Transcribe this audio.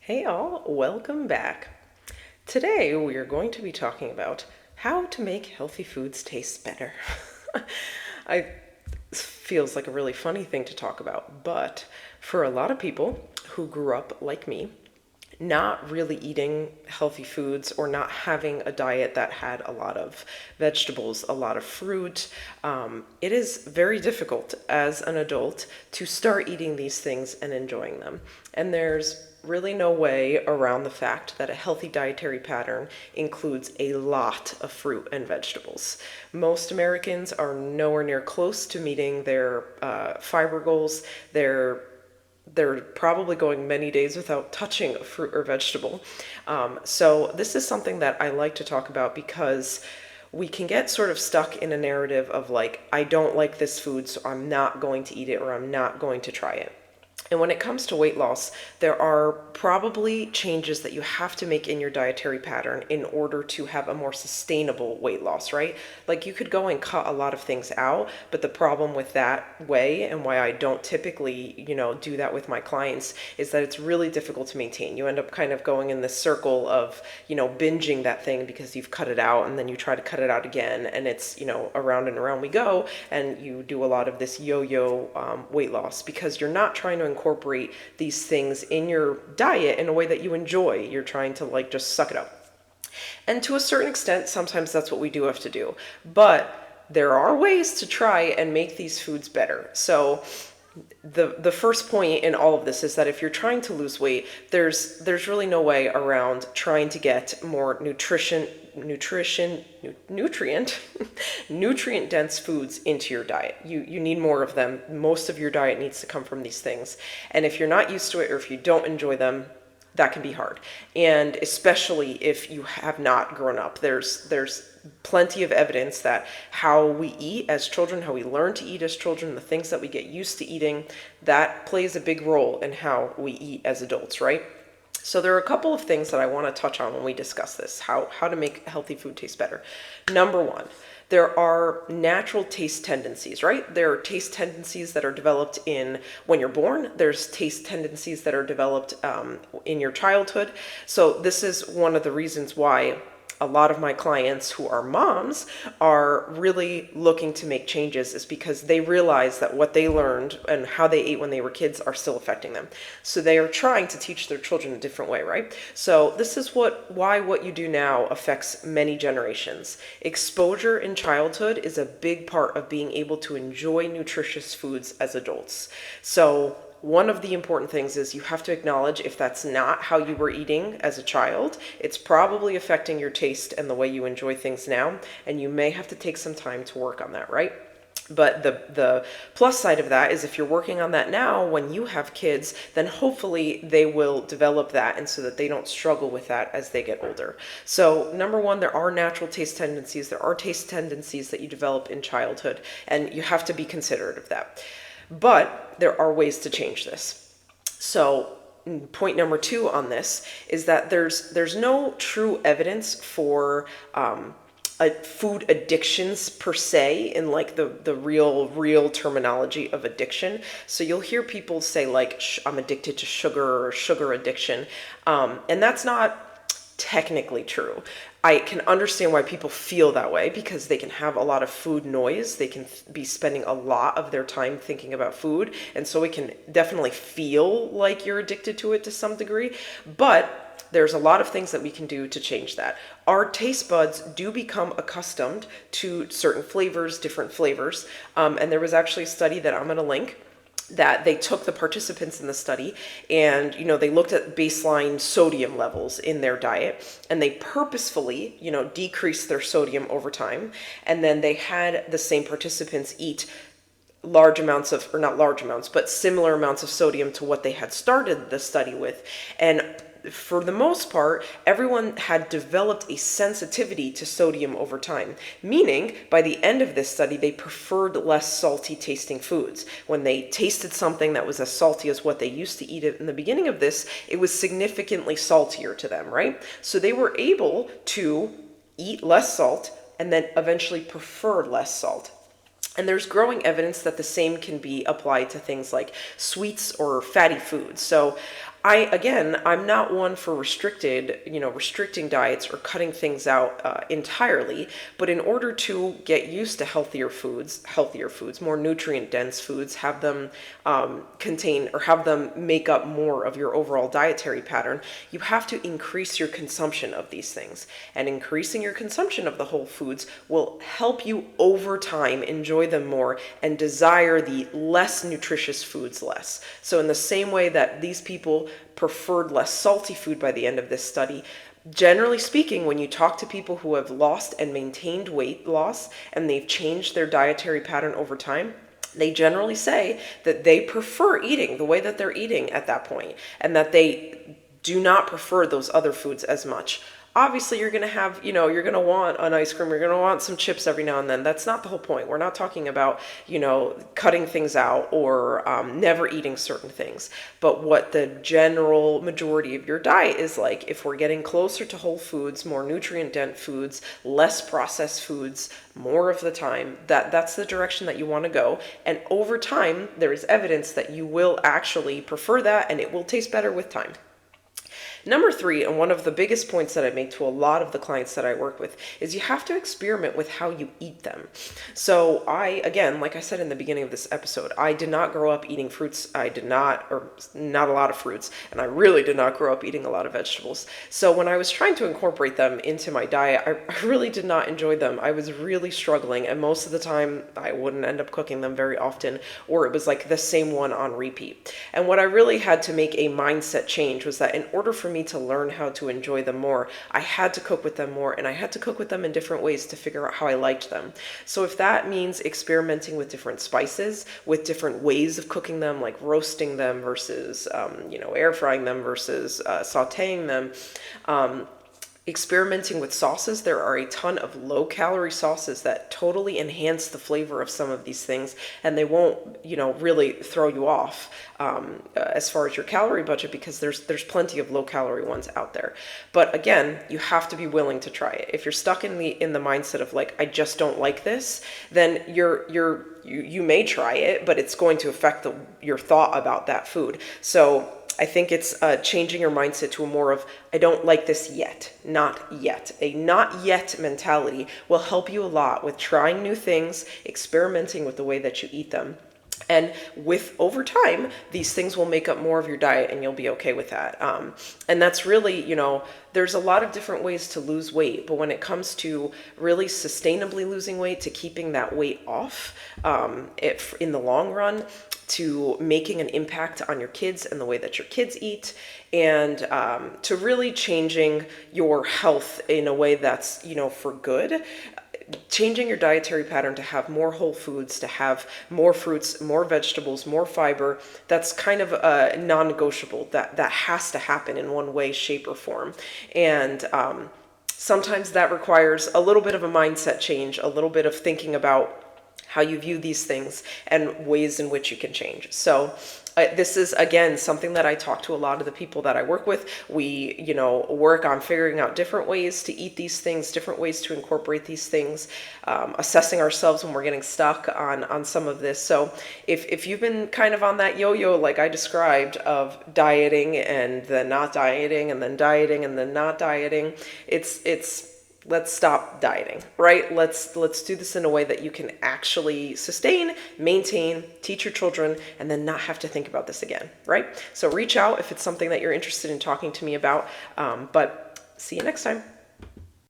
Hey all, welcome back. Today we are going to be talking about how to make healthy foods taste better. I feels like a really funny thing to talk about, but for a lot of people who grew up like me, not really eating healthy foods or not having a diet that had a lot of vegetables, a lot of fruit, it is very difficult as an adult to start eating these things and enjoying them. And there's really no way around the fact that a healthy dietary pattern includes a lot of fruit and vegetables. Most Americans are nowhere near close to meeting their fiber goals. They're probably going many days without touching a fruit or vegetable. So this is something that I like to talk about because we can get sort of stuck in a narrative of like, I don't like this food, so I'm not going to eat it or I'm not going to try it. And when it comes to weight loss, there are probably changes that you have to make in your dietary pattern in order to have a more sustainable weight loss, right? Like you could go and cut a lot of things out, but the problem with that way and why I don't typically, do that with my clients is that it's really difficult to maintain. You end up kind of going in this circle of, binging that thing because you've cut it out and then you try to cut it out again and it's, around and around we go and you do a lot of this yo-yo weight loss because you're not trying to incorporate these things in your diet in a way that you enjoy. You're trying to like just suck it up. And to a certain extent, sometimes that's what we do have to do. But there are ways to try and make these foods better. So the first point in all of this is that if you're trying to lose weight, there's really no way around trying to get more nutrient nutrient dense foods into your diet. You need more of them. Most of your diet needs to come from these things. And if you're not used to it or if you don't enjoy them, that can be hard. And especially if you have not grown up, there's plenty of evidence that how we eat as children, how we learn to eat as children, the things that we get used to eating, that plays a big role in how we eat as adults, right? So there are a couple of things that I want to touch on when we discuss this, how to make healthy food taste better. Number one, there are natural taste tendencies, right? There are taste tendencies that are developed in when you're born. There's taste tendencies that are developed in your childhood. So this is one of the reasons why a lot of my clients who are moms are really looking to make changes is because they realize that what they learned and how they ate when they were kids are still affecting them. So they are trying to teach their children a different way, right? So this is why what you do now affects many generations. Exposure in childhood is a big part of being able to enjoy nutritious foods as adults. So one of the important things is you have to acknowledge if that's not how you were eating as a child, it's probably affecting your taste and the way you enjoy things now, and you may have to take some time to work on that, right? But the plus side of that is if you're working on that now, when you have kids, then hopefully they will develop that and so that they don't struggle with that as they get older. So number one, there are natural taste tendencies. There are taste tendencies that you develop in childhood, and you have to be considerate of that. But there are ways to change this. So point number two on this is that there's no true evidence for food addictions per se in like the real terminology of addiction. So you'll hear people say like I'm addicted to sugar or sugar addiction, and that's not technically true. I can understand why people feel that way because they can have a lot of food noise. They can be spending a lot of their time thinking about food. And so it can definitely feel like you're addicted to it to some degree. But there's a lot of things that we can do to change that. Our taste buds do become accustomed to certain flavors, different flavors. And there was actually a study that I'm going to link that they took the participants in the study and they looked at baseline sodium levels in their diet and they purposefully decreased their sodium over time, and then they had the same participants eat large amounts of, or not large amounts, but similar amounts of sodium to what they had started the study with. And for the most part, everyone had developed a sensitivity to sodium over time, meaning by the end of this study, they preferred less salty tasting foods. When they tasted something that was as salty as what they used to eat it in the beginning of this, it was significantly saltier to them, right? So they were able to eat less salt and then eventually prefer less salt. And there's growing evidence that the same can be applied to things like sweets or fatty foods. So I'm not one for restricting diets or cutting things out entirely, but in order to get used to healthier foods, more nutrient dense foods, have them contain or have them make up more of your overall dietary pattern, you have to increase your consumption of these things. And increasing your consumption of the whole foods will help you over time enjoy them more and desire the less nutritious foods less. So in the same way that these people preferred less salty food by the end of this study, generally speaking, when you talk to people who have lost and maintained weight loss and they've changed their dietary pattern over time, they generally say that they prefer eating the way that they're eating at that point, and that they do not prefer those other foods as much. Obviously, you're going to have, you're going to want an ice cream, you're going to want some chips every now and then. That's not the whole point. We're not talking about, cutting things out or never eating certain things. But what the general majority of your diet is like, if we're getting closer to whole foods, more nutrient-dense foods, less processed foods, more of the time, that's the direction that you want to go. And over time, there is evidence that you will actually prefer that, and it will taste better with time. Number 3, and one of the biggest points that I make to a lot of the clients that I work with, is you have to experiment with how you eat them. So again, like I said in the beginning of this episode, I did not grow up eating fruits. Not a lot of fruits, and I really did not grow up eating a lot of vegetables. So when I was trying to incorporate them into my diet, I really did not enjoy them. I was really struggling, and most of the time I wouldn't end up cooking them very often, or it was like the same one on repeat. And what I really had to make a mindset change was that in order for me to learn how to enjoy them more, I had to cook with them more, and I had to cook with them in different ways to figure out how I liked them. So if that means experimenting with different spices, with different ways of cooking them, like roasting them versus, air frying them versus sauteing them, experimenting with sauces. There are a ton of low-calorie sauces that totally enhance the flavor of some of these things, and they won't, really throw you off as far as your calorie budget, because there's plenty of low-calorie ones out there. But again, you have to be willing to try it. If you're stuck in the mindset of like, I just don't like this, then you may try it, but it's going to affect your thought about that food. So I think it's changing your mindset to a more of, I don't like this yet, not yet. A not yet mentality will help you a lot with trying new things, experimenting with the way that you eat them. And over time, these things will make up more of your diet, and you'll be okay with that. And that's really, there's a lot of different ways to lose weight, but when it comes to really sustainably losing weight, to keeping that weight off in the long run, to making an impact on your kids and the way that your kids eat, and to really changing your health in a way that's, for good, changing your dietary pattern to have more whole foods, to have more fruits, more vegetables, more fiber, that's kind of non-negotiable. That has to happen in one way, shape, or form. And sometimes that requires a little bit of a mindset change, a little bit of thinking about how you view these things and ways in which you can change. So this is, again, something that I talk to a lot of the people that I work with. We, work on figuring out different ways to eat these things, different ways to incorporate these things, assessing ourselves when we're getting stuck on some of this. So if you've been kind of on that yo-yo, like I described, of dieting and then not dieting and then dieting and then not dieting, let's stop dieting, right? Let's do this in a way that you can actually sustain, maintain, teach your children, and then not have to think about this again, right? So reach out if it's something that you're interested in talking to me about. But see you next time.